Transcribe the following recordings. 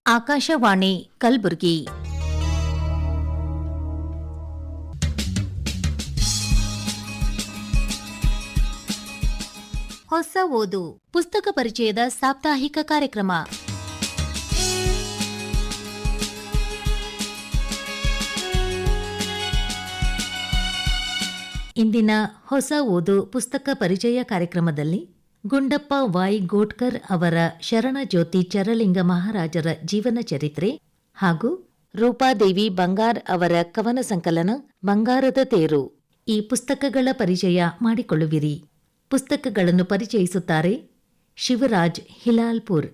ಆಕಾಶವಾಣಿ ಕಲಬುರಗಿ. ಹೊಸ ಓದು ಪುಸ್ತಕ ಪರಿಚಯದ ಸಾಪ್ತಾಹಿಕ ಕಾರ್ಯಕ್ರಮ. ಇಂದಿನ ಹೊಸ ಓದು ಪುಸ್ತಕ ಪರಿಚಯ ಕಾರ್ಯಕ್ರಮದಲ್ಲಿ ಗುಂಡಪ್ಪ ವೈ ಗೋಟ್ಕರ್ ಅವರ ಶರಣಜ್ಯೋತಿ ಚರಲಿಂಗ ಮಹಾರಾಜರ ಜೀವನ ಚರಿತ್ರೆ ಹಾಗೂ ರೂಪಾದೇವಿ ಬಂಗಾರ್ ಅವರ ಕವನ ಸಂಕಲನ ಬಂಗಾರದ ತೇರು ಈ ಪುಸ್ತಕಗಳ ಪರಿಚಯ ಮಾಡಿಕೊಳ್ಳುವಿರಿ. ಪುಸ್ತಕಗಳನ್ನು ಪರಿಚಯಿಸುತ್ತಾರೆ ಶಿವರಾಜ್ ಹಿಲಾಲ್ಪುರ್.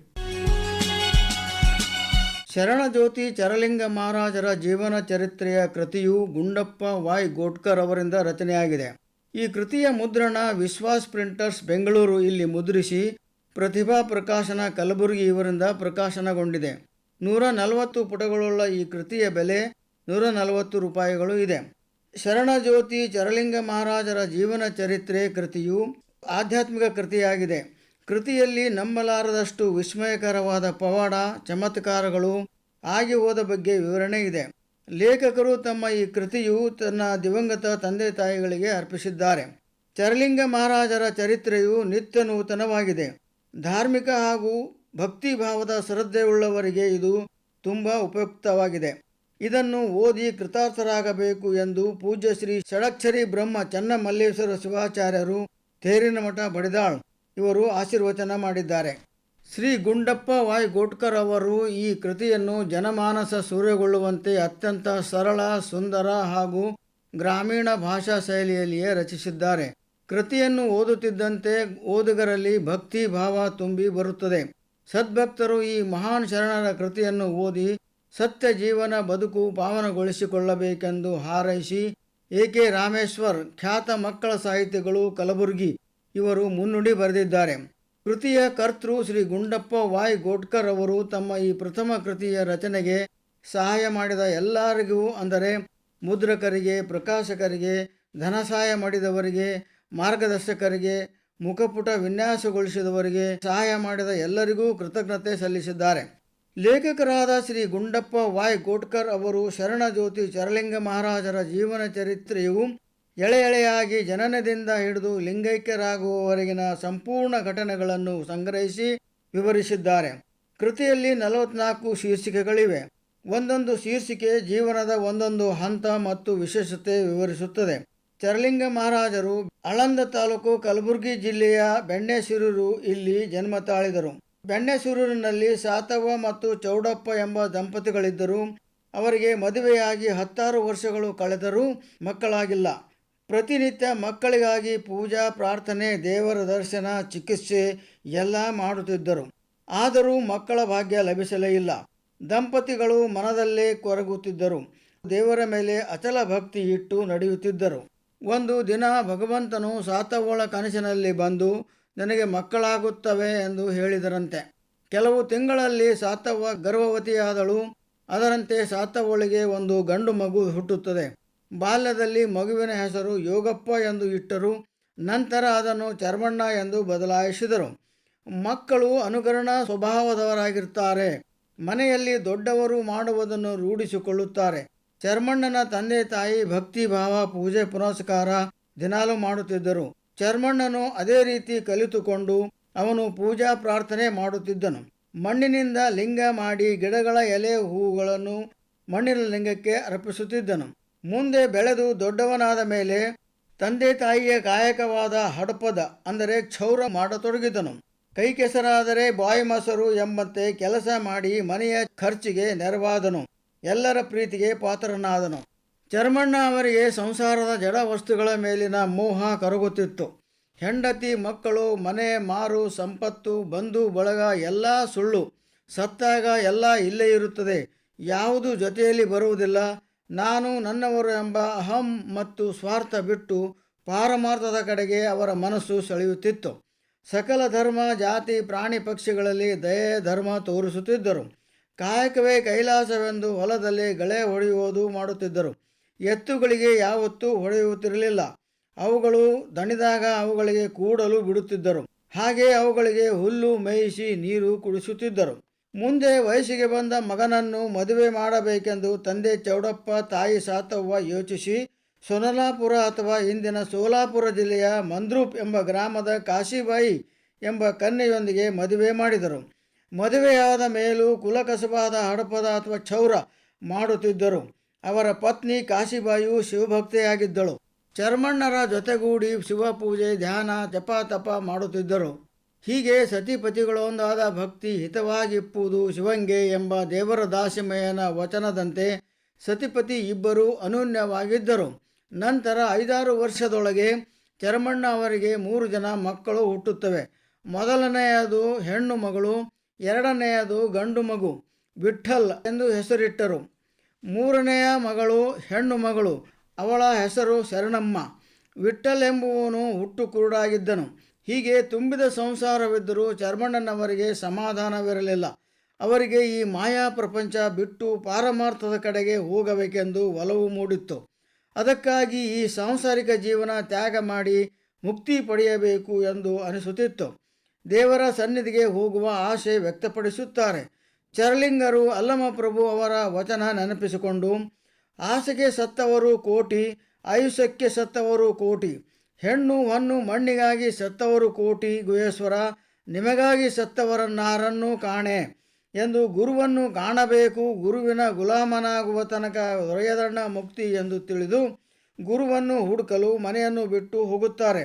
ಶರಣಜ್ಯೋತಿ ಚರಲಿಂಗ ಮಹಾರಾಜರ ಜೀವನ ಚರಿತ್ರೆಯ ಕೃತಿಯು ಗುಂಡಪ್ಪ ವೈ ಗೋಟ್ಕರ್ ಅವರಿಂದ ರಚನೆಯಾಗಿದೆ. ಈ ಕೃತಿಯ ಮುದ್ರಣ ವಿಶ್ವಾಸ್ ಪ್ರಿಂಟರ್ಸ್ ಬೆಂಗಳೂರು ಇಲ್ಲಿ ಮುದ್ರಿಸಿ, ಪ್ರತಿಭಾ ಪ್ರಕಾಶನ ಕಲಬುರಗಿ ಇವರಿಂದ ಪ್ರಕಾಶನಗೊಂಡಿದೆ. 140 ಪುಟಗಳುಳ್ಳ ಈ ಕೃತಿಯ ಬೆಲೆ ₹140 ಇದೆ. ಶರಣಜ್ಯೋತಿ ಚರಲಿಂಗ ಮಹಾರಾಜರ ಜೀವನ ಚರಿತ್ರೆ ಕೃತಿಯು ಆಧ್ಯಾತ್ಮಿಕ ಕೃತಿಯಾಗಿದೆ. ಕೃತಿಯಲ್ಲಿ ನಂಬಲಾರದಷ್ಟು ವಿಸ್ಮಯಕರವಾದ ಪವಾಡ, ಚಮತ್ಕಾರಗಳು ಆಗಿ ಹೋದ ಬಗ್ಗೆ ವಿವರಣೆ ಇದೆ. ಲೇಖಕರು ತಮ್ಮ ಈ ಕೃತಿಯು ತನ್ನ ದಿವಂಗತ ತಂದೆ ತಾಯಿಗಳಿಗೆ ಅರ್ಪಿಸಿದ್ದಾರೆ. ಚರಲಿಂಗ ಮಹಾರಾಜರ ಚರಿತ್ರೆಯು ನಿತ್ಯ ನೂತನವಾಗಿದೆ. ಧಾರ್ಮಿಕ ಹಾಗೂ ಭಕ್ತಿಭಾವದ ಶ್ರದ್ಧೆಯುಳ್ಳವರಿಗೆ ಇದು ತುಂಬ ಉಪಯುಕ್ತವಾಗಿದೆ. ಇದನ್ನು ಓದಿ ಕೃತಾರ್ಥರಾಗಬೇಕು ಎಂದು ಪೂಜ್ಯ ಶ್ರೀ ಷಡಕ್ಷರಿ ಬ್ರಹ್ಮ ಚನ್ನಮಲ್ಲೇಶ್ವರ ಶಿವಾಚಾರ್ಯರು, ತೇರಿನಮಠ, ಬಡಿದಾಳ್ ಇವರು ಆಶೀರ್ವಚನ ಮಾಡಿದ್ದಾರೆ. ಶ್ರೀ ಗುಂಡಪ್ಪ ವೈ ಗೋಟ್ಕರ್ ಅವರು ಈ ಕೃತಿಯನ್ನು ಜನಮಾನಸ ಸೂರೆಗೊಳ್ಳುವಂತೆ ಅತ್ಯಂತ ಸರಳ, ಸುಂದರ ಹಾಗೂ ಗ್ರಾಮೀಣ ಭಾಷಾ ಶೈಲಿಯಲ್ಲಿಯೇ ರಚಿಸಿದ್ದಾರೆ. ಕೃತಿಯನ್ನು ಓದುತ್ತಿದ್ದಂತೆ ಓದುಗರಲ್ಲಿ ಭಕ್ತಿ ಭಾವ ತುಂಬಿ ಬರುತ್ತದೆ. ಸದ್ಭಕ್ತರು ಈ ಮಹಾನ್ ಶರಣರ ಕೃತಿಯನ್ನು ಓದಿ ಸತ್ಯ ಜೀವನ ಬದುಕು ಪಾವನಗೊಳಿಸಿಕೊಳ್ಳಬೇಕೆಂದು ಹಾರೈಸಿ ಎ.ಕೆ. ರಾಮೇಶ್ವರ್, ಖ್ಯಾತ ಮಕ್ಕಳ ಸಾಹಿತಿಗಳು, ಕಲಬುರಗಿ ಇವರು ಮುನ್ನುಡಿ ಬರೆದಿದ್ದಾರೆ. ಕೃತಿಯ ಕರ್ತೃ ಶ್ರೀ ಗುಂಡಪ್ಪ ವೈ ಗೋಟ್ಕರ್ ಅವರು ತಮ್ಮ ಈ ಪ್ರಥಮ ಕೃತಿಯ ರಚನೆಗೆ ಸಹಾಯ ಮಾಡಿದ ಎಲ್ಲರಿಗೂ, ಅಂದರೆ ಮುದ್ರಕರಿಗೆ, ಪ್ರಕಾಶಕರಿಗೆ, ಧನಸಹಾಯ ಮಾಡಿದವರಿಗೆ, ಮಾರ್ಗದರ್ಶಕರಿಗೆ, ಮುಖಪುಟ ವಿನ್ಯಾಸಗೊಳಿಸಿದವರಿಗೆ, ಸಹಾಯ ಮಾಡಿದ ಎಲ್ಲರಿಗೂ ಕೃತಜ್ಞತೆ ಸಲ್ಲಿಸಿದ್ದಾರೆ. ಲೇಖಕರಾದ ಶ್ರೀ ಗುಂಡಪ್ಪ ವೈ ಗೋಟ್ಕರ್ ಅವರು ಶರಣಜ್ಯೋತಿ ಚರಲಿಂಗ ಮಹಾರಾಜರ ಜೀವನ ಚರಿತ್ರೆಯು ಎಳೆಯಾಗಿ ಜನನದಿಂದ ಹಿಡಿದು ಲಿಂಗೈಕ್ಯರಾಗುವವರೆಗಿನ ಸಂಪೂರ್ಣ ಘಟನೆಗಳನ್ನು ಸಂಗ್ರಹಿಸಿ ವಿವರಿಸಿದ್ದಾರೆ. ಕೃತಿಯಲ್ಲಿ 44 ಶೀರ್ಷಿಕೆಗಳಿವೆ. ಒಂದೊಂದು ಶೀರ್ಷಿಕೆ ಜೀವನದ ಒಂದೊಂದು ಹಂತ ಮತ್ತು ವಿಶೇಷತೆ ವಿವರಿಸುತ್ತದೆ. ಚರಲಿಂಗ ಮಹಾರಾಜರು ಆಳಂದ ತಾಲೂಕು, ಕಲಬುರಗಿ ಜಿಲ್ಲೆಯ ಬೆಣ್ಣೆಸೂರೂರು ಇಲ್ಲಿ ಜನ್ಮ ತಾಳಿದರು. ಬೆಣ್ಣೆಸೂರೂರಿನಲ್ಲಿ ಸಾತವ್ವ ಮತ್ತು ಚೌಡಪ್ಪ ಎಂಬ ದಂಪತಿಗಳಿದ್ದರು. ಅವರಿಗೆ ಮದುವೆಯಾಗಿ 16 ವರ್ಷಗಳು ಕಳೆದರೂ ಮಕ್ಕಳಾಗಿಲ್ಲ. ಪ್ರತಿನಿತ್ಯ ಮಕ್ಕಳಿಗಾಗಿ ಪೂಜಾ, ಪ್ರಾರ್ಥನೆ, ದೇವರ ದರ್ಶನ, ಚಿಕಿತ್ಸೆ ಎಲ್ಲ ಮಾಡುತ್ತಿದ್ದರು. ಆದರೂ ಮಕ್ಕಳ ಭಾಗ್ಯ ಲಭಿಸಲೇ ಇಲ್ಲ. ದಂಪತಿಗಳು ಮನದಲ್ಲೇ ಕೊರಗುತ್ತಿದ್ದರು. ದೇವರ ಮೇಲೆ ಅಚಲ ಭಕ್ತಿ ಇಟ್ಟು ನಡೆಯುತ್ತಿದ್ದರು. ಒಂದು ದಿನ ಭಗವಂತನು ಸಾತವ್ವಳ ಕನಸಿನಲ್ಲಿ ಬಂದು ನನಗೆ ಮಕ್ಕಳಾಗುತ್ತವೆ ಎಂದು ಹೇಳಿದರಂತೆ. ಕೆಲವು ತಿಂಗಳಲ್ಲಿ ಸಾತವ್ವ ಗರ್ಭವತಿಯಾದಳು. ಅದರಂತೆ ಸಾತವ್ವಳಿಗೆ ಒಂದು ಗಂಡು ಮಗು ಹುಟ್ಟುತ್ತದೆ. ಬಾಲ್ಯದಲ್ಲಿ ಮಗುವಿನ ಹೆಸರು ಯೋಗಪ್ಪ ಎಂದು ಇಟ್ಟರು. ನಂತರ ಅದನ್ನು ಚರ್ಮಣ್ಣ ಎಂದು ಬದಲಾಯಿಸಿದರು. ಮಕ್ಕಳು ಅನುಕರಣಾ ಸ್ವಭಾವದವರಾಗಿರ್ತಾರೆ. ಮನೆಯಲ್ಲಿ ದೊಡ್ಡವರು ಮಾಡುವುದನ್ನು ರೂಢಿಸಿಕೊಳ್ಳುತ್ತಾರೆ. ಚರ್ಮಣ್ಣನ ತಂದೆ ತಾಯಿ ಭಕ್ತಿ ಭಾವ, ಪೂಜೆ ಪುನಸ್ಕಾರ ದಿನಾಲು ಮಾಡುತ್ತಿದ್ದರು. ಚರ್ಮಣ್ಣನು ಅದೇ ರೀತಿ ಕಲಿತುಕೊಂಡು ಅವನು ಪೂಜಾ ಪ್ರಾರ್ಥನೆ ಮಾಡುತ್ತಿದ್ದನು. ಮಣ್ಣಿನಿಂದ ಲಿಂಗ ಮಾಡಿ ಗಿಡಗಳ ಎಲೆ ಹೂಗಳನ್ನು ಮಣ್ಣಿನ ಲಿಂಗಕ್ಕೆ ಅರ್ಪಿಸುತ್ತಿದ್ದನು. ಮುಂದೆ ಬೆಳೆದು ದೊಡ್ಡವನಾದ ಮೇಲೆ ತಂದೆ ತಾಯಿಯ ಕಾಯಕವಾದ ಹಡಪದ, ಅಂದರೆ ಕ್ಷೌರ ಮಾಡತೊಡಗಿದನು. ಕೈ ಕೆಸರಾದರೆ ಬಾಯಿ ಮೊಸರು ಎಂಬಂತೆ ಕೆಲಸ ಮಾಡಿ ಮನೆಯ ಖರ್ಚಿಗೆ ನೆರವಾದನು. ಎಲ್ಲರ ಪ್ರೀತಿಗೆ ಪಾತ್ರನಾದನು. ಚರ್ಮಣ್ಣ ಅವರಿಗೆ ಸಂಸಾರದ ಜಡ ವಸ್ತುಗಳ ಮೇಲಿನ ಮೋಹ ಕರಗುತ್ತಿತ್ತು. ಹೆಂಡತಿ, ಮಕ್ಕಳು, ಮನೆ, ಮಾರು, ಸಂಪತ್ತು, ಬಂಧು ಬಳಗ ಎಲ್ಲ ಸುಳ್ಳು. ಸತ್ತಾಗ ಎಲ್ಲ ಇಲ್ಲೇ ಇರುತ್ತದೆ. ಯಾವುದು ಜೊತೆಯಲ್ಲಿ ಬರುವುದಿಲ್ಲ. ನಾನು, ನನ್ನವರು ಎಂಬ ಅಹಂ ಮತ್ತು ಸ್ವಾರ್ಥ ಬಿಟ್ಟು ಪಾರಮಾರ್ಥದ ಕಡೆಗೆ ಅವರ ಮನಸ್ಸು ಸೆಳೆಯುತ್ತಿತ್ತು. ಸಕಲ ಧರ್ಮ, ಜಾತಿ, ಪ್ರಾಣಿ ಪಕ್ಷಿಗಳಲ್ಲಿ ದಯೆ, ಧರ್ಮ ತೋರಿಸುತ್ತಿದ್ದರು. ಕಾಯಕವೇ ಕೈಲಾಸವೆಂದು ಹೊಲದಲ್ಲಿ ಗಳೆ ಹೊಡೆಯುವುದು ಮಾಡುತ್ತಿದ್ದರು. ಎತ್ತುಗಳಿಗೆ ಯಾವತ್ತೂ ಹೊಡೆಯುತ್ತಿರಲಿಲ್ಲ. ಅವುಗಳು ದಣಿದಾಗ ಅವುಗಳಿಗೆ ಕೂಡಲು ಬಿಡುತ್ತಿದ್ದರು. ಹಾಗೆ ಅವುಗಳಿಗೆ ಹುಲ್ಲು ಮೇಯಿಸಿ ನೀರು ಕುಡಿಸುತ್ತಿದ್ದರು. ಮುಂದೆ ವಯಸ್ಸಿಗೆ ಬಂದ ಮಗನನ್ನು ಮದುವೆ ಮಾಡಬೇಕೆಂದು ತಂದೆ ಚೌಡಪ್ಪ ತಾಯಿ ಸಾತವ್ವ ಯೋಚಿಸಿ ಸೊನಲಾಪುರ ಅಥವಾ ಇಂದಿನ ಸೋಲಾಪುರ ಜಿಲ್ಲೆಯ ಮಂದ್ರೂಪ್ ಎಂಬ ಗ್ರಾಮದ ಕಾಶಿಬಾಯಿ ಎಂಬ ಕನ್ಯೆಯೊಂದಿಗೆ ಮದುವೆ ಮಾಡಿದರು. ಮದುವೆಯಾದ ಮೇಲೂ ಕುಲಕಸಬಾದ ಹಡಪದ ಅಥವಾ ಕ್ಷೌರ ಮಾಡುತ್ತಿದ್ದರು. ಅವರ ಪತ್ನಿ ಕಾಶಿಬಾಯಿಯು ಶಿವಭಕ್ತೆಯಾಗಿದ್ದಳು. ಚರ್ಮಣ್ಣರ ಜೊತೆಗೂಡಿ ಶಿವಪೂಜೆ, ಧ್ಯಾನ, ಜಪ ತಪ ಮಾಡುತ್ತಿದ್ದರು. ಹೀಗೆ ಸತಿಪತಿಗಳೊಂದಾದ ಭಕ್ತಿ ಹಿತವಾಗಿಪ್ಪುವುದು ಶಿವಂಗೆ ಎಂಬ ದೇವರ ದಾಸಿಮಯ್ಯನ ವಚನದಂತೆ ಸತಿಪತಿ ಇಬ್ಬರೂ ಅನೂನ್ಯವಾಗಿದ್ದರು. ನಂತರ 5-6 ವರ್ಷದೊಳಗೆ ಚರ್ಮಣ್ಣ ಅವರಿಗೆ 3 ಜನ ಮಕ್ಕಳು ಹುಟ್ಟುತ್ತವೆ. ಮೊದಲನೆಯದು ಹೆಣ್ಣು ಮಗಳು, ಎರಡನೆಯದು ಗಂಡು ಮಗು, ವಿಠ್ಠಲ್ ಎಂದು ಹೆಸರಿಟ್ಟರು. 3ನೆಯ ಮಗಳು ಹೆಣ್ಣು ಮಗಳು, ಅವಳ ಹೆಸರು ಶರಣಮ್ಮ. ವಿಠ್ಠಲ್ ಎಂಬುವನು ಹುಟ್ಟು ಕುರುಡಾಗಿದ್ದನು. ಹೀಗೆ ತುಂಬಿದ ಸಂಸಾರವಿದ್ದರೂ ಚರ್ಮಣ್ಣನವರಿಗೆ ಸಮಾಧಾನವಿರಲಿಲ್ಲ. ಅವರಿಗೆ ಈ ಮಾಯಾ ಪ್ರಪಂಚ ಬಿಟ್ಟು ಪಾರಮಾರ್ಥದ ಕಡೆಗೆ ಹೋಗಬೇಕೆಂದು ಒಲವು ಮೂಡಿತ್ತು. ಅದಕ್ಕಾಗಿ ಈ ಸಾಂಸಾರಿಕ ಜೀವನ ತ್ಯಾಗ ಮಾಡಿ ಮುಕ್ತಿ ಪಡೆಯಬೇಕು ಎಂದು ಅನಿಸುತ್ತಿತ್ತು. ದೇವರ ಸನ್ನಿಧಿಗೆ ಹೋಗುವ ಆಸೆ ವ್ಯಕ್ತಪಡಿಸುತ್ತಾರೆ. ಚರಲಿಂಗರು ಅಲ್ಲಮಪ್ರಭು ಅವರ ವಚನ ನೆನಪಿಸಿಕೊಂಡು, ಆಸೆಗೆ ಸತ್ತವರು ಕೋಟಿ, ಆಯುಷ್ಯಕ್ಕೆ ಸತ್ತವರು ಕೋಟಿ, ಹೆಣ್ಣು ಹೊನ್ನು ಮಣ್ಣಿಗಾಗಿ ಸತ್ತವರು ಕೋಟಿ, ಗುಹೇಶ್ವರ ನಿಮಗಾಗಿ ಸತ್ತವರನ್ನಾರನ್ನೂ ಕಾಣೆ ಎಂದು ಗುರುವನ್ನು ಕಾಣಬೇಕು. ಗುರುವಿನ ಗುಲಾಮನಾಗುವ ತನಕ ದೊರೆಯದಣ್ಣ ಮುಕ್ತಿ ಎಂದು ತಿಳಿದು ಗುರುವನ್ನು ಹುಡುಕಲು ಮನೆಯನ್ನು ಬಿಟ್ಟು ಹೋಗುತ್ತಾರೆ.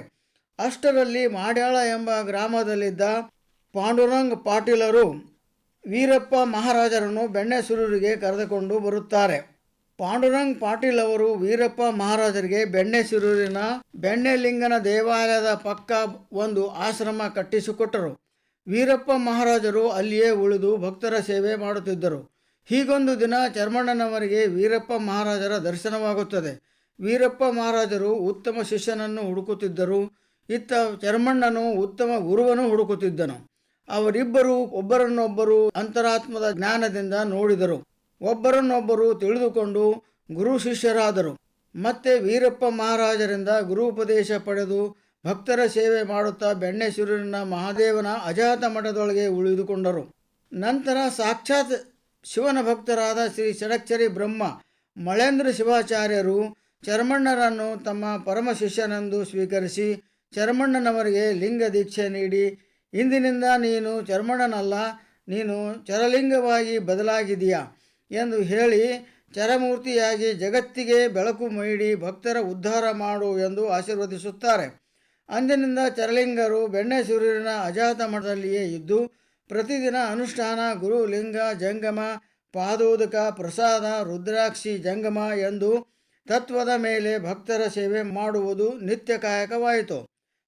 ಅಷ್ಟರಲ್ಲಿ ಮಾಡ್ಯಾಳ ಎಂಬ ಗ್ರಾಮದಲ್ಲಿದ್ದ ಪಾಂಡುರಂಗ್ ಪಾಟೀಲರು ವೀರಪ್ಪ ಮಹಾರಾಜರನ್ನು ಬೆಣ್ಣೆಸುರೂರಿಗೆ ಕರೆದುಕೊಂಡು ಬರುತ್ತಾರೆ. ಪಾಂಡುರಂಗ್ ಪಾಟೀಲ್ ಅವರು ವೀರಪ್ಪ ಮಹಾರಾಜರಿಗೆ ಬೆಣ್ಣೆಸುರೂರಿನ ಬೆಣ್ಣೆಲಿಂಗನ ದೇವಾಲಯದ ಪಕ್ಕ ಒಂದು ಆಶ್ರಮ ಕಟ್ಟಿಸಿಕೊಟ್ಟರು. ವೀರಪ್ಪ ಮಹಾರಾಜರು ಅಲ್ಲಿಯೇ ಉಳಿದು ಭಕ್ತರ ಸೇವೆ ಮಾಡುತ್ತಿದ್ದರು. ಹೀಗೊಂದು ದಿನ ಚರ್ಮಣ್ಣನವರಿಗೆ ವೀರಪ್ಪ ಮಹಾರಾಜರ ದರ್ಶನವಾಗುತ್ತದೆ. ವೀರಪ್ಪ ಮಹಾರಾಜರು ಉತ್ತಮ ಶಿಷ್ಯನನ್ನು ಹುಡುಕುತ್ತಿದ್ದರು. ಇತ್ತ ಚರ್ಮಣ್ಣನು ಉತ್ತಮ ಗುರುವನ್ನು ಹುಡುಕುತ್ತಿದ್ದನು. ಅವರಿಬ್ಬರು ಒಬ್ಬರನ್ನೊಬ್ಬರು ಅಂತರಾತ್ಮದ ಜ್ಞಾನದಿಂದ ನೋಡಿದರು. ಒಬ್ಬರನ್ನೊಬ್ಬರು ತಿಳಿದುಕೊಂಡು ಗುರು ಶಿಷ್ಯರಾದರು. ಮತ್ತೆ ವೀರಪ್ಪ ಮಹಾರಾಜರಿಂದ ಗುರುಪದೇಶ ಪಡೆದು ಭಕ್ತರ ಸೇವೆ ಮಾಡುತ್ತಾ ಬೆಣ್ಣೆಸುರೂರಿನ ಮಹಾದೇವನ ಅಜಾತ ಮಠದೊಳಗೆ ಉಳಿದುಕೊಂಡರು. ನಂತರ ಸಾಕ್ಷಾತ್ ಶಿವನ ಭಕ್ತರಾದ ಶ್ರೀ ಷಡಕ್ಷರಿ ಬ್ರಹ್ಮ ಮಳೇಂದ್ರ ಶಿವಾಚಾರ್ಯರು ಚರ್ಮಣ್ಣರನ್ನು ತಮ್ಮ ಪರಮ ಶಿಷ್ಯನೆಂದು ಸ್ವೀಕರಿಸಿ ಚರ್ಮಣ್ಣನವರಿಗೆ ಲಿಂಗ ದೀಕ್ಷೆ ನೀಡಿ, ಇಂದಿನಿಂದ ನೀನು ಚರ್ಮಣ್ಣನಲ್ಲ, ನೀನು ಚರಲಿಂಗವಾಗಿ ಬದಲಾಗಿದೆಯಾ ಎಂದು ಹೇಳಿ ಚರಮೂರ್ತಿಯಾಗಿ ಜಗತ್ತಿಗೆ ಬೆಳಕು ನೀಡಿ ಭಕ್ತರ ಉದ್ಧಾರ ಮಾಡು ಎಂದು ಆಶೀರ್ವದಿಸುತ್ತಾರೆ. ಅಂದಿನಿಂದ ಚರಲಿಂಗರು ಬೆಣ್ಣೆಸುರೂರಿನ ಅಜಾತ ಮಠದಲ್ಲಿಯೇ ಇದ್ದು ಪ್ರತಿದಿನ ಅನುಷ್ಠಾನ, ಗುರು ಲಿಂಗ ಜಂಗಮ, ಪಾದೋದಕ, ಪ್ರಸಾದ, ರುದ್ರಾಕ್ಷಿ ಜಂಗಮ ಎಂದು ತತ್ವದ ಮೇಲೆ ಭಕ್ತರ ಸೇವೆ ಮಾಡುವುದು ನಿತ್ಯ ಕಾಯಕವಾಯಿತು.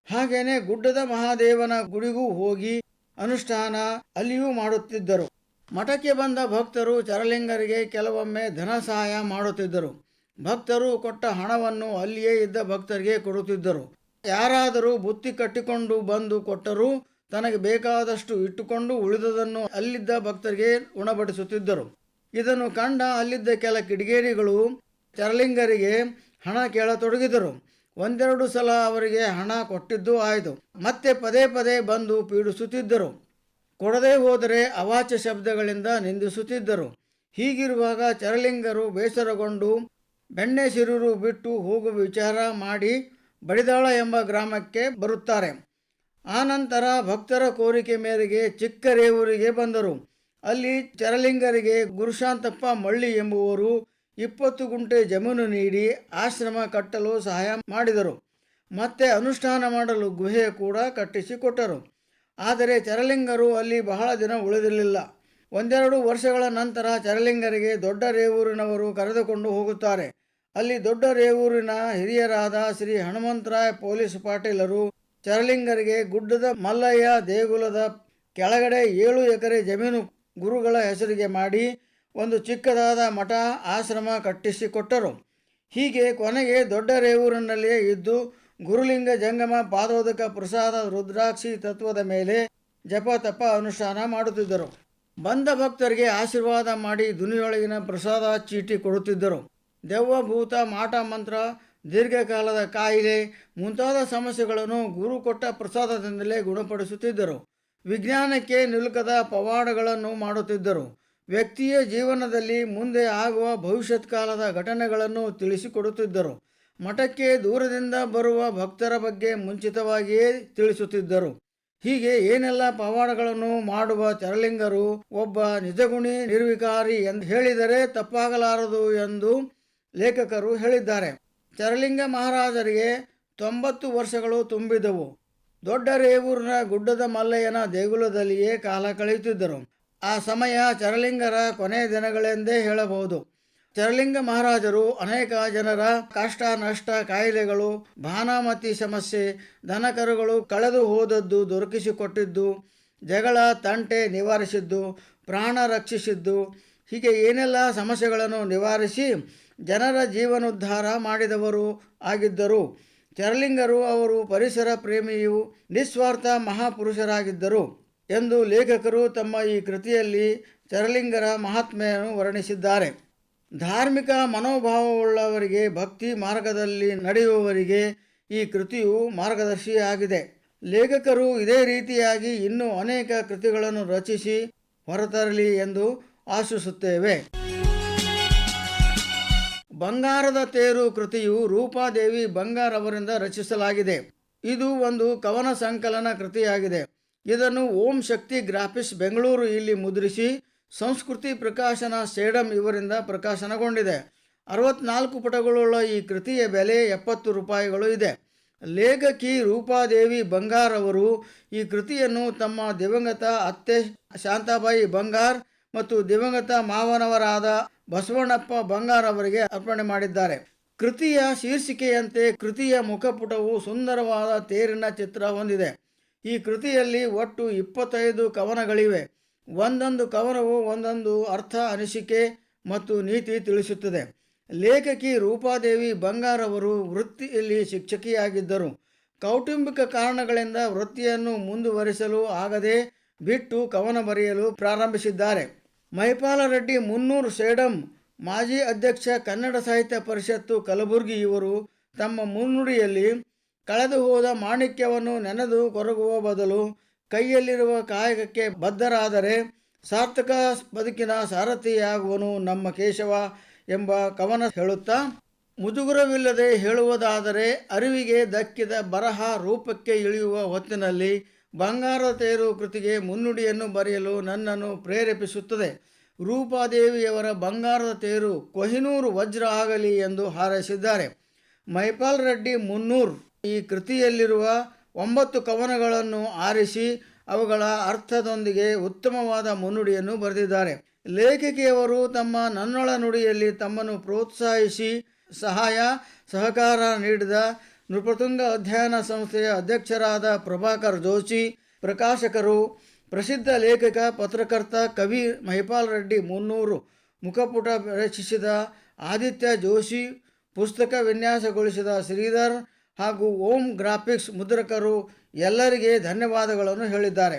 ಹಾಗೆಯೇ ಗುಡ್ಡದ ಮಹಾದೇವನ ಗುಡಿಗೂ ಹೋಗಿ ಅನುಷ್ಠಾನ ಅಲ್ಲಿಯೂ ಮಾಡುತ್ತಿದ್ದರು. ಮಠಕ್ಕೆ ಬಂದ ಭಕ್ತರು ಚರಲಿಂಗರಿಗೆ ಕೆಲವೊಮ್ಮೆ ಧನ ಸಹಾಯ ಮಾಡುತ್ತಿದ್ದರು. ಭಕ್ತರು ಕೊಟ್ಟ ಹಣವನ್ನು ಅಲ್ಲಿಯೇ ಇದ್ದ ಭಕ್ತರಿಗೆ ಕೊಡುತ್ತಿದ್ದರು. ಯಾರಾದರೂ ಬುತ್ತಿ ಕಟ್ಟಿಕೊಂಡು ಬಂದು ಕೊಟ್ಟರೂ ತನಗೆ ಬೇಕಾದಷ್ಟು ಇಟ್ಟುಕೊಂಡು ಉಳಿದದನ್ನು ಅಲ್ಲಿದ್ದ ಭಕ್ತರಿಗೆ ಉಣಬಡಿಸುತ್ತಿದ್ದರು. ಇದನ್ನು ಕಂಡ ಅಲ್ಲಿದ್ದ ಕೆಲ ಕಿಡಿಗೇಡಿಗಳು ಚರಲಿಂಗರಿಗೆ ಹಣ ಕೇಳತೊಡಗಿದರು. 1-2 ಸಲ ಅವರಿಗೆ ಹಣ ಕೊಟ್ಟಿದ್ದೂ ಆಯಿತು. ಮತ್ತೆ ಪದೇ ಪದೇ ಬಂದು ಪೀಡಿಸುತ್ತಿದ್ದರು. ಕೊಡದೇ ಹೋದರೆ ಅವಾಚ್ಯ ಶಬ್ದಗಳಿಂದ ನಿಂದಿಸುತ್ತಿದ್ದರು. ಹೀಗಿರುವಾಗ ಚರಲಿಂಗರು ಬೇಸರಗೊಂಡು ಬೆಣ್ಣೆಸುರೂರು ಬಿಟ್ಟು ಹೋಗುವ ವಿಚಾರ ಮಾಡಿ ಬಡಿದಾಳ ಎಂಬ ಗ್ರಾಮಕ್ಕೆ ಬರುತ್ತಾರೆ. ಆನಂತರ ಭಕ್ತರ ಕೋರಿಕೆ ಮೇರೆಗೆ ಚಿಕ್ಕರೇವೂರಿಗೆ ಬಂದರು. ಅಲ್ಲಿ ಚರಲಿಂಗರಿಗೆ ಗುರುಶಾಂತಪ್ಪ ಮಳ್ಳಿ ಎಂಬುವರು 20 ಗುಂಟೆ ಜಮೀನು ನೀಡಿ ಆಶ್ರಮ ಕಟ್ಟಲು ಸಹಾಯ ಮಾಡಿದರು. ಮತ್ತೆ ಅನುಷ್ಠಾನ ಮಾಡಲು ಗುಹೆ ಕೂಡ ಕಟ್ಟಿಸಿಕೊಟ್ಟರು. ಆದರೆ ಚರಲಿಂಗರು ಅಲ್ಲಿ ಬಹಳ ದಿನ ಉಳಿದಿರಲಿಲ್ಲ. 1-2 ವರ್ಷಗಳ ನಂತರ ಚರಲಿಂಗರಿಗೆ ದೊಡ್ಡ ರೇವೂರಿನವರು ಕರೆದುಕೊಂಡು ಹೋಗುತ್ತಾರೆ. ಅಲ್ಲಿ ದೊಡ್ಡ ರೇವೂರಿನ ಹಿರಿಯರಾದ ಶ್ರೀ ಹನುಮಂತರಾಯ ಪೊಲೀಸ್ ಪಾಟೀಲರು ಚರಲಿಂಗರಿಗೆ ಗುಡ್ಡದ ಮಲ್ಲಯ್ಯ ದೇಗುಲದ ಕೆಳಗಡೆ 7 ಎಕರೆ ಜಮೀನು ಗುರುಗಳ ಹೆಸರಿಗೆ ಮಾಡಿ ಒಂದು ಚಿಕ್ಕದಾದ ಮಠ ಆಶ್ರಮ ಕಟ್ಟಿಸಿಕೊಟ್ಟರು. ಹೀಗೆ ಕೊನೆಗೆ ದೊಡ್ಡ ರೇವೂರಿನಲ್ಲಿಯೇ ಇದ್ದು ಗುರುಲಿಂಗ ಜಂಗಮ, ಪಾದೋದಕ, ಪ್ರಸಾದ, ರುದ್ರಾಕ್ಷಿ ತತ್ವದ ಮೇಲೆ ಜಪ ತಪ ಅನುಷ್ಠಾನ ಮಾಡುತ್ತಿದ್ದರು. ಬಂದ ಭಕ್ತರಿಗೆ ಆಶೀರ್ವಾದ ಮಾಡಿ ದುನಿಯೊಳಗಿನ ಪ್ರಸಾದ ಚೀಟಿ ಕೊಡುತ್ತಿದ್ದರು. ದೆವ್ವ, ಭೂತ, ಮಾಟ ಮಂತ್ರ, ದೀರ್ಘಕಾಲದ ಕಾಯಿಲೆ ಮುಂತಾದ ಸಮಸ್ಯೆಗಳನ್ನು ಗುರು ಕೊಟ್ಟ ಪ್ರಸಾದದಿಂದಲೇ ಗುಣಪಡಿಸುತ್ತಿದ್ದರು. ವಿಜ್ಞಾನಕ್ಕೆ ನಿಲುಕದ ಪವಾಡಗಳನ್ನು ಮಾಡುತ್ತಿದ್ದರು. ವ್ಯಕ್ತಿಯ ಜೀವನದಲ್ಲಿ ಮುಂದೆ ಆಗುವ ಭವಿಷ್ಯತ್ ಕಾಲದ ಘಟನೆಗಳನ್ನು ತಿಳಿಸಿಕೊಡುತ್ತಿದ್ದರು. ಮಠಕ್ಕೆ ದೂರದಿಂದ ಬರುವ ಭಕ್ತರ ಬಗ್ಗೆ ಮುಂಚಿತವಾಗಿಯೇ ತಿಳಿಸುತ್ತಿದ್ದರು. ಹೀಗೆ ಏನೆಲ್ಲ ಪವಾಡಗಳನ್ನು ಮಾಡುವ ಚರಲಿಂಗರು ಒಬ್ಬ ನಿಜಗುಣಿ ನಿರ್ವಿಕಾರಿ ಎಂದು ಹೇಳಿದರೆ ತಪ್ಪಾಗಲಾರದು ಎಂದು ಲೇಖಕರು ಹೇಳಿದ್ದಾರೆ. ಚರಲಿಂಗ ಮಹಾರಾಜರಿಗೆ 90 ವರ್ಷಗಳು ತುಂಬಿದವು. ದೊಡ್ಡ ರೇವೂರಿನ ಗುಡ್ಡದ ಮಲ್ಲಯ್ಯನ ದೇಗುಲದಲ್ಲಿಯೇ ಕಾಲ ಕಳೆಯುತ್ತಿದ್ದರು. ಆ ಸಮಯ ಚರಲಿಂಗರ ಕೊನೆಯ ದಿನಗಳೆಂದೇ ಹೇಳಬಹುದು. ಚರಲಿಂಗ ಮಹಾರಾಜರು ಅನೇಕ ಜನರ ಕಷ್ಟ ನಷ್ಟ, ಕಾಯಿಲೆಗಳು, ಭಾನಾಮತಿ ಸಮಸ್ಯೆ, ದನಕರುಗಳು ಕಳೆದು ಹೋದದ್ದು ದೊರಕಿಸಿಕೊಟ್ಟಿದ್ದು, ಜಗಳ ತಂಟೆ ನಿವಾರಿಸಿದ್ದು, ಪ್ರಾಣ ರಕ್ಷಿಸಿದ್ದು, ಹೀಗೆ ಏನೆಲ್ಲ ಸಮಸ್ಯೆಗಳನ್ನು ನಿವಾರಿಸಿ ಜನರ ಜೀವನೋದ್ಧಾರ ಮಾಡಿದವರು ಆಗಿದ್ದರು. ಚರಲಿಂಗರು ಅವರು ಪರಿಸರ ಪ್ರೇಮಿಯೂ ನಿಸ್ವಾರ್ಥ ಮಹಾಪುರುಷರಾಗಿದ್ದರು ಎಂದು ಲೇಖಕರು ತಮ್ಮ ಈ ಕೃತಿಯಲ್ಲಿ ಚರಲಿಂಗರ ಮಹಾತ್ಮೆಯನ್ನು ವರ್ಣಿಸಿದ್ದಾರೆ. ಧಾರ್ಮಿಕ ಮನೋಭಾವವುಳ್ಳವರಿಗೆ, ಭಕ್ತಿ ಮಾರ್ಗದಲ್ಲಿ ನಡೆಯುವವರಿಗೆ ಈ ಕೃತಿಯು ಮಾರ್ಗದರ್ಶಿಯಾಗಿದೆ. ಲೇಖಕರು ಇದೇ ರೀತಿಯಾಗಿ ಇನ್ನೂ ಅನೇಕ ಕೃತಿಗಳನ್ನು ರಚಿಸಿ ಹೊರತರಲಿ ಎಂದು ಆಶಿಸುತ್ತೇವೆ. ಬಂಗಾರದ ತೇರು ಕೃತಿಯು ರೂಪಾದೇವಿ ಬಂಗಾರ್ ಅವರಿಂದ ರಚಿಸಲಾಗಿದೆ. ಇದು ಒಂದು ಕವನ ಸಂಕಲನ ಕೃತಿಯಾಗಿದೆ. ಇದನ್ನು ಓಂ ಶಕ್ತಿ ಗ್ರಾಫಿಕ್ಸ್ ಬೆಂಗಳೂರು ಇಲ್ಲಿ ಮುದ್ರಿಸಿ ಸಂಸ್ಕೃತಿ ಪ್ರಕಾಶನ ಸೇಡಂ ಇವರಿಂದ ಪ್ರಕಾಶನಗೊಂಡಿದೆ. 64 ಪುಟಗಳುಳ್ಳ ಈ ಕೃತಿಯ ಬೆಲೆ 70 ರೂಪಾಯಿಗಳು ಇದೆ. ಲೇಖಕಿ ರೂಪಾದೇವಿ ಬಂಗಾರ್ ಅವರು ಈ ಕೃತಿಯನ್ನು ತಮ್ಮ ದಿವಂಗತ ಅತ್ತೆ ಶಾಂತಾಬಾಯಿ ಬಂಗಾರ್ ಮತ್ತು ದಿವಂಗತ ಮಾವನವರಾದ ಬಸವಣ್ಣಪ್ಪ ಬಂಗಾರ್ ಅವರಿಗೆ ಅರ್ಪಣೆ ಮಾಡಿದ್ದಾರೆ. ಕೃತಿಯ ಶೀರ್ಷಿಕೆಯಂತೆ ಕೃತಿಯ ಮುಖಪುಟವು ಸುಂದರವಾದ ತೇರಿನ ಚಿತ್ರ ಹೊಂದಿದೆ. ಈ ಕೃತಿಯಲ್ಲಿ ಒಟ್ಟು 25 ಕವನಗಳಿವೆ. ಒಂದೊಂದು ಕವನವು ಒಂದೊಂದು ಅರ್ಥ, ಅನಿಸಿಕೆ ಮತ್ತು ನೀತಿ ತಿಳಿಸುತ್ತದೆ. ಲೇಖಕಿ ರೂಪಾದೇವಿ ಬಂಗಾರ್ ಅವರು ವೃತ್ತಿಯಲ್ಲಿ ಶಿಕ್ಷಕಿಯಾಗಿದ್ದರು. ಕೌಟುಂಬಿಕ ಕಾರಣಗಳಿಂದ ವೃತ್ತಿಯನ್ನು ಮುಂದುವರಿಸಲು ಆಗದೆ ಬಿಟ್ಟು ಕವನ ಬರೆಯಲು ಪ್ರಾರಂಭಿಸಿದ್ದಾರೆ. ಮಹಿಪಾಲ ರೆಡ್ಡಿ ಮುನ್ನೂರು ಸೇಡಂ ಮಾಜಿ ಅಧ್ಯಕ್ಷ, ಕನ್ನಡ ಸಾಹಿತ್ಯ ಪರಿಷತ್ತು ಕಲಬುರಗಿ ಇವರು ತಮ್ಮ ಮುನ್ನುಡಿಯಲ್ಲಿ ಕಳೆದು ಹೋದ ಮಾಣಿಕ್ಯವನ್ನು ನೆನೆದು ಕೊರಗುವ ಬದಲು ಕೈಯಲ್ಲಿರುವ ಕಾಯಕಕ್ಕೆ ಬದ್ಧರಾದರೆ ಸಾರ್ಥಕ ಬದುಕಿನ ಸಾರಥಿಯಾಗುವನು ನಮ್ಮ ಕೇಶವ ಎಂಬ ಕವನ ಹೇಳುತ್ತಾ, ಮುಜುಗುರವಿಲ್ಲದೆ ಹೇಳುವುದಾದರೆ ಅರಿವಿಗೆ ದಕ್ಕಿದ ಬರಹ ರೂಪಕ್ಕೆ ಇಳಿಯುವ ಹೊತ್ತಿನಲ್ಲಿ ಬಂಗಾರದ ತೇರು ಕೃತಿಗೆ ಮುನ್ನುಡಿಯನ್ನು ಬರೆಯಲು ನನ್ನನ್ನು ಪ್ರೇರೇಪಿಸುತ್ತದೆ. ರೂಪಾದೇವಿಯವರ ಬಂಗಾರದ ತೇರು ಕೊಹಿನೂರು ವಜ್ರ ಆಗಲಿ ಎಂದು ಹಾರೈಸಿದ್ದಾರೆ. ಮಹಿಪಾಲ್ ರೆಡ್ಡಿ ಮುನ್ನೂರ್ ಈ ಕೃತಿಯಲ್ಲಿರುವ 9 ಕವನಗಳನ್ನು ಆರಿಸಿ ಅವುಗಳ ಅರ್ಥದೊಂದಿಗೆ ಉತ್ತಮವಾದ ಮುನ್ನುಡಿಯನ್ನು ಬರೆದಿದ್ದಾರೆ. ಲೇಖಕಿಯವರು ತಮ್ಮ ನನ್ನೊಳ ನುಡಿಯಲ್ಲಿ ತಮ್ಮನ್ನು ಪ್ರೋತ್ಸಾಹಿಸಿ ಸಹಾಯ ಸಹಕಾರ ನೀಡಿದ ನೃಪತುಂಗ ಅಧ್ಯಯನ ಸಂಸ್ಥೆಯ ಅಧ್ಯಕ್ಷರಾದ ಪ್ರಭಾಕರ್ ಜೋಶಿ, ಪ್ರಕಾಶಕರು, ಪ್ರಸಿದ್ಧ ಲೇಖಕ, ಪತ್ರಕರ್ತ, ಕವಿ ಮಹಿಪಾಲ್ ರೆಡ್ಡಿ ಮುನ್ನೂರು, ಮುಖಪುಟ ರಚಿಸಿದ ಆದಿತ್ಯ ಜೋಶಿ, ಪುಸ್ತಕ ವಿನ್ಯಾಸಗೊಳಿಸಿದ ಶ್ರೀಧರ್ ಹಾಗೂ ಓಂ ಗ್ರಾಫಿಕ್ಸ್ ಮುದ್ರಕರು ಎಲ್ಲರಿಗೆ ಧನ್ಯವಾದಗಳನ್ನು ಹೇಳಿದ್ದಾರೆ.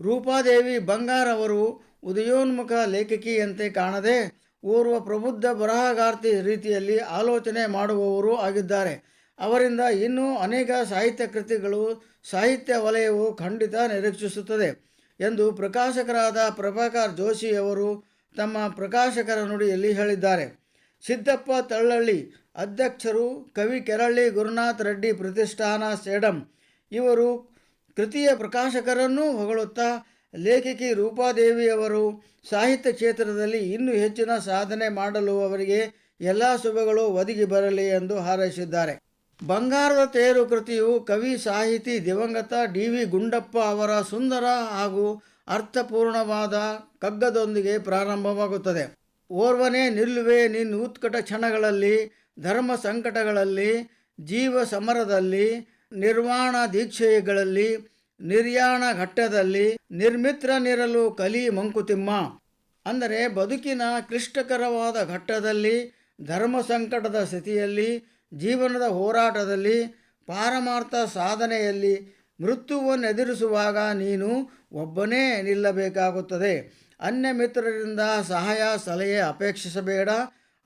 ರೂಪಾದೇವಿ ಬಂಗಾರ್ ಅವರು ಉದಯೋನ್ಮುಖ ಲೇಖಕಿಯಂತೆ ಕಾಣದೆ ಓರ್ವ ಪ್ರಬುದ್ಧ ಬರಹಗಾರ್ತಿ ರೀತಿಯಲ್ಲಿ ಆಲೋಚನೆ ಮಾಡುವವರು ಆಗಿದ್ದಾರೆ. ಅವರಿಂದ ಇನ್ನೂ ಅನೇಕ ಸಾಹಿತ್ಯ ಕೃತಿಗಳು ಸಾಹಿತ್ಯ ವಲಯವು ಖಂಡಿತ ನಿರೀಕ್ಷಿಸುತ್ತದೆ ಎಂದು ಪ್ರಕಾಶಕರಾದ ಪ್ರಭಾಕರ್ ಜೋಶಿಯವರು ತಮ್ಮ ಪ್ರಕಾಶಕರ ನುಡಿಯಲ್ಲಿ ಹೇಳಿದ್ದಾರೆ. ಸಿದ್ದಪ್ಪ ತಳ್ಳಳ್ಳಿ ಅಧ್ಯಕ್ಷರು, ಕವಿ ಕೆರಳ್ಳಿ ಗುರುನಾಥ್ ರೆಡ್ಡಿ ಪ್ರತಿಷ್ಠಾನ ಸೇಡಂ ಇವರು ಕೃತಿಯ ಪ್ರಕಾಶಕರನ್ನೂ ಹೊಗಳುತ್ತಾ ಲೇಖಕಿ ರೂಪಾದೇವಿಯವರು ಸಾಹಿತ್ಯ ಕ್ಷೇತ್ರದಲ್ಲಿ ಇನ್ನೂ ಹೆಚ್ಚಿನ ಸಾಧನೆ ಮಾಡಲು ಅವರಿಗೆ ಎಲ್ಲ ಶುಭಗಳು ಒದಗಿ ಬರಲಿ ಎಂದು ಹಾರೈಸಿದ್ದಾರೆ. ಬಂಗಾರದ ತೇರು ಕೃತಿಯು ಕವಿ ಸಾಹಿತಿ ದಿವಂಗತ ಡಿ.ವಿ. ಗುಂಡಪ್ಪ ಅವರ ಸುಂದರ ಹಾಗೂ ಅರ್ಥಪೂರ್ಣವಾದ ಕಗ್ಗದೊಂದಿಗೆ ಪ್ರಾರಂಭವಾಗುತ್ತದೆ. ಓರ್ವನೇ ನಿಲ್ಲುವೆ ನಿನ್ನ ಉತ್ಕಟ ಕ್ಷಣಗಳಲ್ಲಿ, ಧರ್ಮ ಸಂಕಟಗಳಲ್ಲಿ, ಜೀವ ಸಮರದಲ್ಲಿ, ನಿರ್ವಾಣ ದೀಕ್ಷೆಗಳಲ್ಲಿ, ನಿರ್ಯಾಣ ಘಟ್ಟದಲ್ಲಿ, ನಿರ್ಮಿತ್ರನಿರಲು ಕಲಿ ಮಂಕುತಿಮ್ಮ. ಅಂದರೆ ಬದುಕಿನ ಕ್ಲಿಷ್ಟಕರವಾದ ಘಟ್ಟದಲ್ಲಿ, ಧರ್ಮ ಸಂಕಟದ ಸ್ಥಿತಿಯಲ್ಲಿ, ಜೀವನದ ಹೋರಾಟದಲ್ಲಿ, ಪಾರಮಾರ್ಥ ಸಾಧನೆಯಲ್ಲಿ ಮೃತ್ಯುವನ್ನು ಎದುರಿಸುವಾಗ ನೀನು ಒಬ್ಬನೇ ನಿಲ್ಲಬೇಕಾಗುತ್ತದೆ. ಅನ್ಯ ಮಿತ್ರರಿಂದ ಸಹಾಯ ಸಲಹೆ ಅಪೇಕ್ಷಿಸಬೇಡ.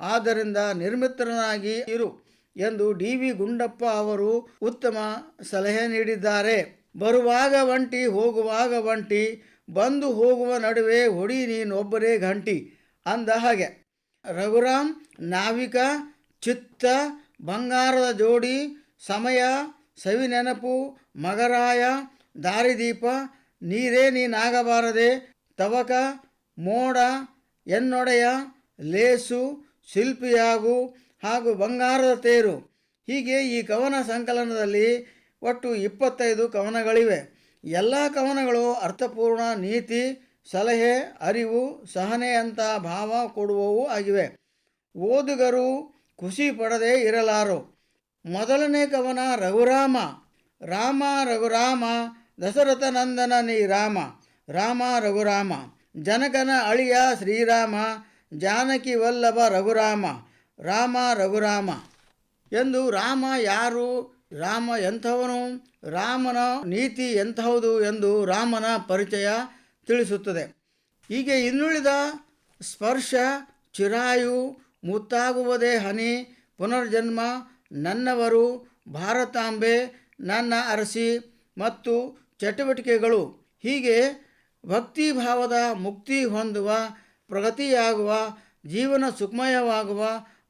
ಆದ್ದರಿಂದ ನಿರ್ಮಿತ್ರನಾಗಿ ಇರು ಎಂದು ಡಿ.ವಿ. ಗುಂಡಪ್ಪ ಅವರು ಉತ್ತಮ ಸಲಹೆ ನೀಡಿದ್ದಾರೆ. ಬರುವಾಗ ಒಂಟಿ ಹೋಗುವಾಗ ಒಂಟಿ, ಬಂದು ಹೋಗುವ ನಡುವೆ ಹೊಡಿ ನೀನೊಬ್ಬರೇ ಗಂಟಿ ಅಂದ ಹಾಗೆ. ರಘುರಾಮ್, ನಾವಿಕ, ಚಿತ್ತ, ಬಂಗಾರದ ಜೋಡಿ, ಸಮಯ, ಸವಿ ನೆನಪು, ಮಗರಾಯ, ದಾರಿದೀಪ, ನೀರೇ ನೀನಾಗಬಾರದೆ, ತವಕ, ಮೋಡ, ಎನ್ನೊಡೆಯ, ಲೇಸು, ಶಿಲ್ಪಿಯಾಗು ಹಾಗೂ ಬಂಗಾರದ ತೇರು. ಹೀಗೆ ಈ ಕವನ ಸಂಕಲನದಲ್ಲಿ ಒಟ್ಟು 25 ಕವನಗಳಿವೆ. ಎಲ್ಲ ಕವನಗಳು ಅರ್ಥಪೂರ್ಣ, ನೀತಿ, ಸಲಹೆ, ಅರಿವು, ಸಹನೆಯಂಥ ಭಾವ ಕೊಡುವವೂ ಆಗಿವೆ. ಓದುಗರು ಖುಷಿ ಪಡದೇ ಇರಲಾರು. ಮೊದಲನೇ ಕವನ ರಘುರಾಮ. ರಾಮ ರಘುರಾಮ, ದಶರಥ ನಂದನ ನೀ ರಾಮ. ರಾಮ ರಘುರಾಮ, ಜನಕನ ಅಳಿಯ ಶ್ರೀರಾಮ, ಜಾನಕಿ ವಲ್ಲಭ ರಘುರಾಮ. ರಾಮ ರಘುರಾಮ ಎಂದು ರಾಮ ಯಾರು, ರಾಮ ಎಂಥವನು, ರಾಮನ ನೀತಿ ಎಂತಹುದು ಎಂದು ರಾಮನ ಪರಿಚಯ ತಿಳಿಸುತ್ತದೆ. ಹೀಗೆ ಇನ್ನುಳಿದ ಸ್ಪರ್ಶ, ಚಿರಾಯು, ಮುತ್ತಾಗುವುದೇ ಹನಿ, ಪುನರ್ಜನ್ಮ, ನನ್ನವರು, ಭಾರತಾಂಬೆ, ನನ್ನ ಅರಸಿ ಮತ್ತು ಚಟುವಟಿಕೆಗಳು ಹೀಗೆ ಭಕ್ತಿಭಾವದ ಮುಕ್ತಿ ಹೊಂದುವ, ಪ್ರಗತಿಯಾಗುವ, ಜೀವನ ಸುಖಮಯವಾಗುವ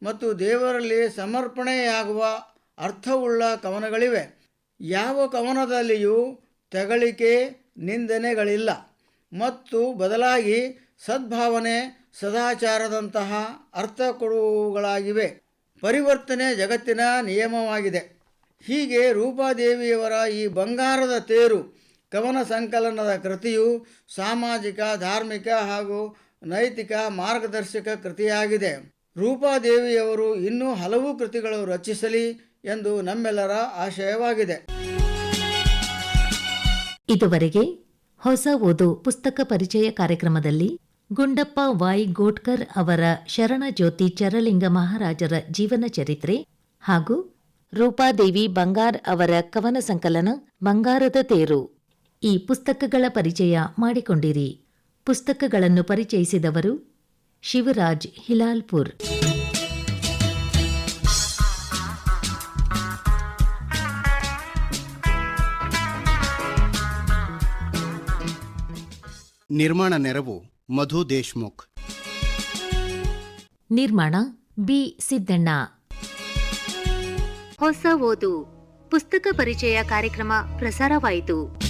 ಮತ್ತು ದೇವರಲ್ಲಿ ಸಮರ್ಪಣೆಯಾಗುವ ಅರ್ಥವುಳ್ಳ ಕವನಗಳಿವೆ. ಯಾವ ಕವನದಲ್ಲಿಯೂ ತೆಗಳಿಕೆ, ನಿಂದನೆಗಳಿಲ್ಲ ಮತ್ತು ಬದಲಾಗಿ ಸದ್ಭಾವನೆ, ಸದಾಚಾರದಂತಹ ಅರ್ಥ ಕೊಡುವುಗಳಾಗಿವೆ. ಪರಿವರ್ತನೆ ಜಗತ್ತಿನ ನಿಯಮವಾಗಿದೆ. ಹೀಗೆ ರೂಪಾದೇವಿಯವರ ಈ ಬಂಗಾರದ ತೇರು ಕವನ ಸಂಕಲನದ ಕೃತಿಯು ಸಾಮಾಜಿಕ, ಧಾರ್ಮಿಕ ಹಾಗೂ ನೈತಿಕ ಮಾರ್ಗದರ್ಶಕ ಕೃತಿಯಾಗಿದೆ. ರೂಪಾದೇವಿಯವರು ಇನ್ನೂ ಹಲವು ಕೃತಿಗಳು ರಚಿಸಲಿ ಎಂದು ನಮ್ಮೆಲ್ಲರ ಆಶಯವಾಗಿದೆ. ಇದುವರೆಗೆ ಹೊಸ ಓದು ಪುಸ್ತಕ ಪರಿಚಯ ಕಾರ್ಯಕ್ರಮದಲ್ಲಿ ಗುಂಡಪ್ಪ ವೈ ಗೋಟ್ಕರ್ ಅವರ ಶರಣಜ್ಯೋತಿ ಚರಲಿಂಗ ಮಹಾರಾಜರ ಜೀವನ ಚರಿತ್ರೆ ಹಾಗೂ ರೂಪಾದೇವಿ ಬಂಗಾರ್ ಅವರ ಕವನ ಸಂಕಲನ ಬಂಗಾರದ ತೇರು ಈ ಪುಸ್ತಕಗಳ ಪರಿಚಯ ಮಾಡಿಕೊಂಡಿರಿ. ಪುಸ್ತಕಗಳನ್ನು ಪರಿಚಯಿಸಿದವರು ಶಿವರಾಜ್ ಹಿಲಾಲ್ಪುರ್. ನಿರ್ಮಾಣ ನೆರವು ಮಧು ದೇಶ್ಮುಖ್. ನಿರ್ಮಾಣ ಬಿ ಸಿದ್ದಣ್ಣ. ಹೊಸ ಓದು ಪುಸ್ತಕ ಪರಿಚಯ ಕಾರ್ಯಕ್ರಮ ಪ್ರಸಾರವಾಯಿತು.